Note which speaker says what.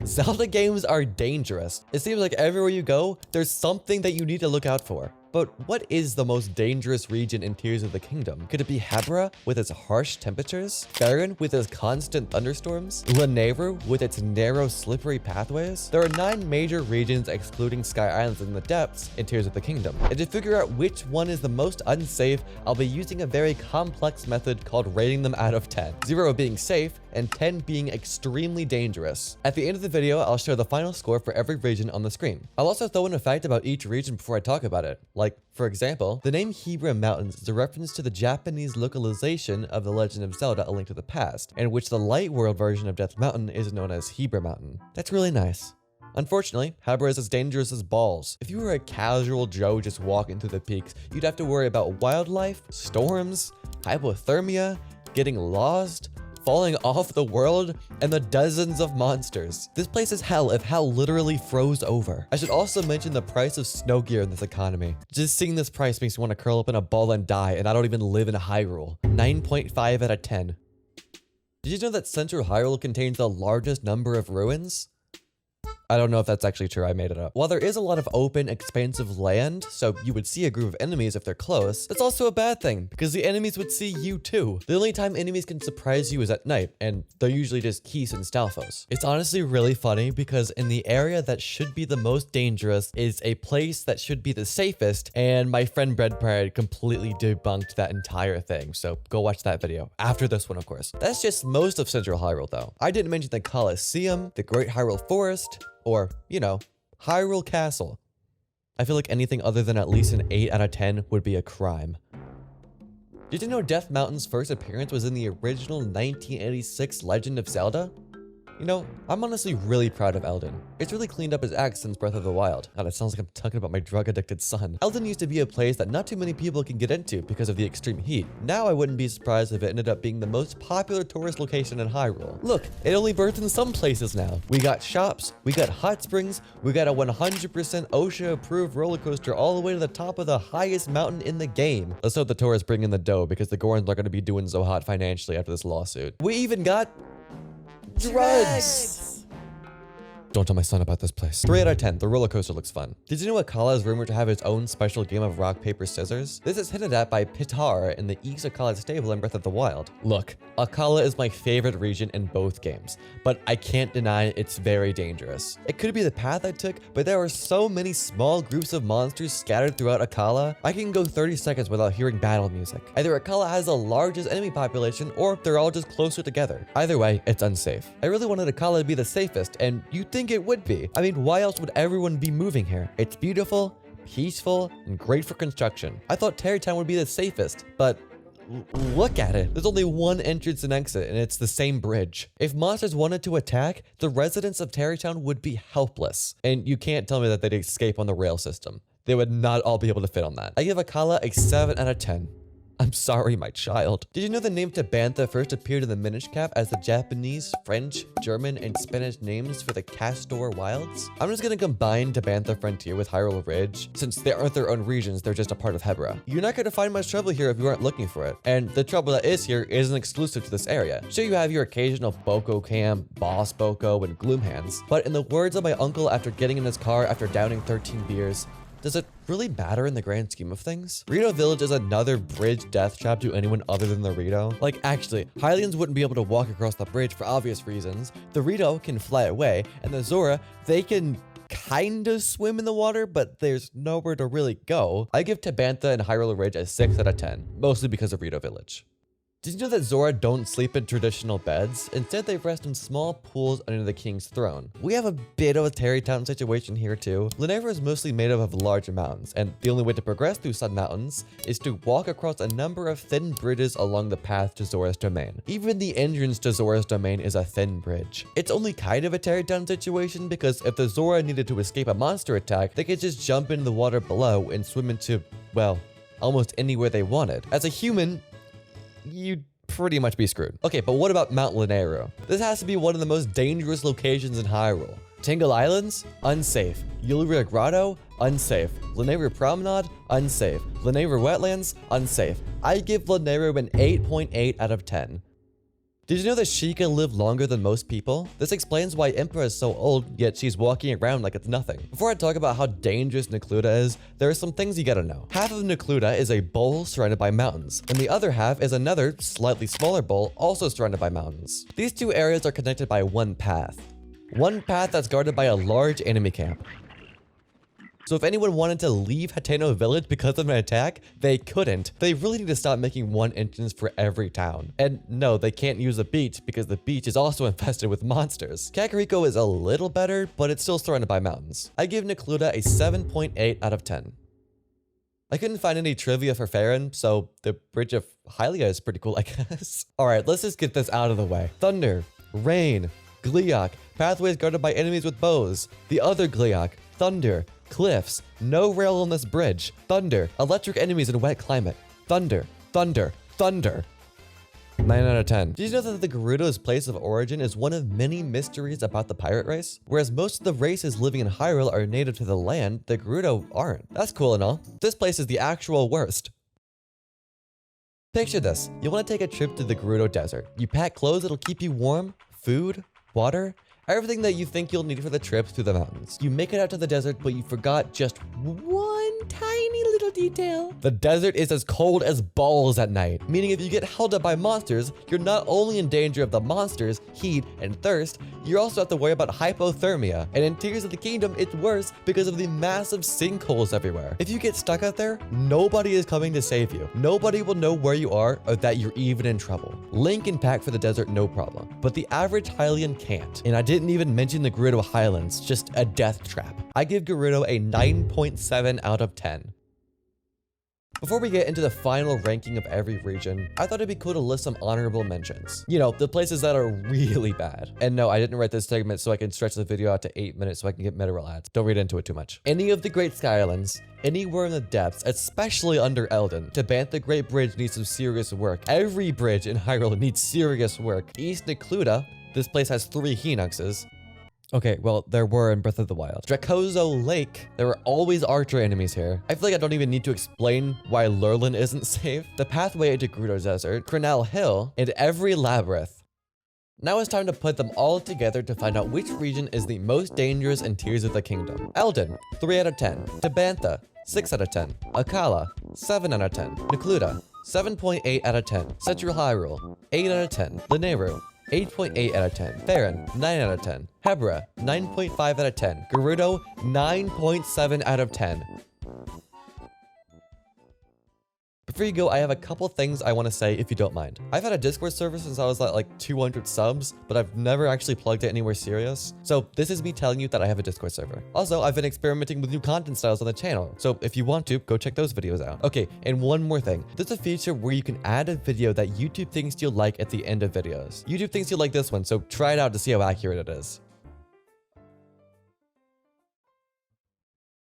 Speaker 1: Zelda games are dangerous. It seems like everywhere you go, there's something that you need to look out for. But what is the most dangerous region in Tears of the Kingdom? Could it be Hebra with its harsh temperatures? Foron with its constant thunderstorms? Lanayru with its narrow, slippery pathways? There are 9 major regions excluding Sky Islands in the depths in Tears of the Kingdom. And to figure out which one is the most unsafe, I'll be using a very complex method called rating them out of 10. 0 being safe and 10 being extremely dangerous. At the end of the video, I'll show the final score for every region on the screen. I'll also throw in a fact about each region before I talk about it. Like, for example, the name Hebra Mountains is a reference to the Japanese localization of The Legend of Zelda: A Link to the Past, in which the Light World version of Death Mountain is known as Hebra Mountain. That's really nice. Unfortunately, Hebra is as dangerous as balls. If you were a casual Joe just walking through the peaks, you'd have to worry about wildlife, storms, hypothermia, getting lost, falling off the world, and the dozens of monsters. This place is hell if hell literally froze over. I should also mention the price of snow gear in this economy. Just seeing this price makes me want to curl up in a ball and die, and I don't even live in Hyrule. 9.5 out of 10. Did you know that Central Hyrule contains the largest number of ruins? I don't know if that's actually true, I made it up. While there is a lot of open, expansive land, so you would see a group of enemies if they're close, that's also a bad thing, because the enemies would see you too. The only time enemies can surprise you is at night, and they're usually just Keese and Stalfos. It's honestly really funny, because in the area that should be the most dangerous is a place that should be the safest, and my friend Bread Pride completely debunked that entire thing, so go watch that video. After this one, of course. That's just most of Central Hyrule, though. I didn't mention the Colosseum, the Great Hyrule Forest, or, you know, Hyrule Castle. I feel like anything other than at least an 8 out of 10 would be a crime. Did you know Death Mountain's first appearance was in the original 1986 Legend of Zelda? You know, I'm honestly really proud of Eldon. It's really cleaned up his act since Breath of the Wild. God, it sounds like I'm talking about my drug-addicted son. Eldon used to be a place that not too many people can get into because of the extreme heat. Now I wouldn't be surprised if it ended up being the most popular tourist location in Hyrule. Look, it only birthed in some places now. We got shops, we got hot springs, we got a 100% OSHA-approved roller coaster all the way to the top of the highest mountain in the game. Let's hope the tourists bring in the dough because the Gorons aren't going to be doing so hot financially after this lawsuit. We even got drugs! Don't tell my son about this place. 3 out of 10. The roller coaster looks fun. Did you know Akkala is rumored to have its own special game of rock, paper, scissors? This is hinted at by Pitar in the East Akkala stable in Breath of the Wild. Look, Akkala is my favorite region in both games, but I can't deny it's very dangerous. It could be the path I took, but there are so many small groups of monsters scattered throughout Akkala, I can go 30 seconds without hearing battle music. Either Akkala has the largest enemy population, or they're all just closer together. Either way, it's unsafe. I really wanted Akkala to be the safest, and you'd think it would be. I mean, why else would everyone be moving here? It's beautiful, peaceful, and great for construction. I thought Terrytown would be the safest, but look at it. There's only one entrance and exit, and it's the same bridge. If monsters wanted to attack, the residents of Terrytown would be helpless. And you can't tell me that they'd escape on the rail system. They would not all be able to fit on that. I give Akkala a 7 out of 10. I'm sorry, my child. Did you know the name Tabantha first appeared in the Minish Cap as the Japanese, French, German, and Spanish names for the Castor Wilds? I'm just gonna combine Tabantha Frontier with Hyrule Ridge. Since they aren't their own regions, they're just a part of Hebra. You're not gonna find much trouble here if you aren't looking for it. And the trouble that is here isn't exclusive to this area. Sure, you have your occasional Boko Camp, Boss Boko, and Gloomhands. But in the words of my uncle after getting in his car after downing 13 beers, does it really matter in the grand scheme of things? Rito Village is another bridge death trap to anyone other than the Rito. Like, actually, Hylians wouldn't be able to walk across the bridge for obvious reasons. The Rito can fly away, and the Zora, they can kinda swim in the water, but there's nowhere to really go. I give Tabantha and Hyrule Ridge a 6 out of 10, mostly because of Rito Village. Did you know that Zora don't sleep in traditional beds? Instead, they rest in small pools under the king's throne. We have a bit of a Terrytown situation here too. Lanayru is mostly made up of large mountains, and the only way to progress through Sun Mountains is to walk across a number of thin bridges along the path to Zora's domain. Even the entrance to Zora's domain is a thin bridge. It's only kind of a Terrytown situation because if the Zora needed to escape a monster attack, they could just jump into the water below and swim into, well, almost anywhere they wanted. As a human, you'd pretty much be screwed. Okay, but what about Mount Lanayru? This has to be one of the most dangerous locations in Hyrule. Tingle Islands? Unsafe. Yulia Grotto? Unsafe. Lanayru Promenade? Unsafe. Lanayru Wetlands? Unsafe. I give Lanayru an 8.8 out of 10. Did you know that she can live longer than most people? This explains why Emperor is so old, yet she's walking around like it's nothing. Before I talk about how dangerous Necluda is, there are some things you gotta know. Half of Necluda is a bowl surrounded by mountains, and the other half is another, slightly smaller bowl also surrounded by mountains. These two areas are connected by one path. One path that's guarded by a large enemy camp. So if anyone wanted to leave Hateno village because of an attack, they couldn't. They really need to stop making one entrance for every town. And no, they can't use the beach because the beach is also infested with monsters. Kakariko is a little better, but it's still surrounded by mountains. I give Necluda a 7.8 out of 10. I couldn't find any trivia for Foron, so the Bridge of Hylia is pretty cool, I guess. Alright, let's just get this out of the way. Thunder, rain, Gliok, pathways guarded by enemies with bows. The other Gliok, thunder, cliffs, no rail on this bridge, thunder, electric enemies in wet climate, thunder, thunder, thunder. 9 out of 10. Did you know that the Gerudo's place of origin is one of many mysteries about the pirate race? Whereas most of the races living in Hyrule are native to the land, the Gerudo aren't. That's cool and all. This place is the actual worst. Picture this. You want to take a trip to the Gerudo Desert. You pack clothes that'll keep you warm, food, water, everything that you think you'll need for the trip through the mountains. You make it out to the desert, but you forgot just one tiny little detail. The desert is as cold as balls at night, meaning if you get held up by monsters, you're not only in danger of the monsters, heat, and thirst, you also have to worry about hypothermia. And in Tears of the Kingdom, it's worse because of the massive sinkholes everywhere. If you get stuck out there, nobody is coming to save you. Nobody will know where you are or that you're even in trouble. Link can pack for the desert no problem, but the average Hylian can't. And I didn't even mention the Gerudo Highlands, just a death trap. I give Gerudo a 9.7 out of 10. Before we get into the final ranking of every region, I thought it'd be cool to list some honorable mentions. You know, the places that are really bad. And no, I didn't write this segment so I can stretch the video out to 8 minutes so I can get meta roll ads. Don't read into it too much. Any of the Great Sky Islands, anywhere in the depths, especially under Eldin. Tabantha Great Bridge needs some serious work. Every bridge in Hyrule needs serious work. East Necluda, this place has 3 Hinoxes. Okay, well, there were in Breath of the Wild. Dracozo Lake. There are always archer enemies here. I feel like I don't even need to explain why Lurlin isn't safe. The pathway into Gerudo Desert, Crenal Hill, and every labyrinth. Now it's time to put them all together to find out which region is the most dangerous in Tears of the Kingdom. Eldin, 3 out of 10. Tabantha, 6 out of 10. Akkala, 7 out of 10. Necluda, 7.8 out of 10. Central Hyrule, 8 out of 10. Lanayru, 8.8 out of 10. Foron, 9 out of 10. Hebra, 9.5 out of 10. Gerudo, 9.7 out of 10. Before you go, I have a couple things I want to say if you don't mind. I've had a Discord server since I was at like 200 subs, but I've never actually plugged it anywhere serious. So this is me telling you that I have a Discord server. Also, I've been experimenting with new content styles on the channel. So if you want to, go check those videos out. Okay, and one more thing. There's a feature where you can add a video that YouTube thinks you'll like at the end of videos. YouTube thinks you'll like this one, so try it out to see how accurate it is.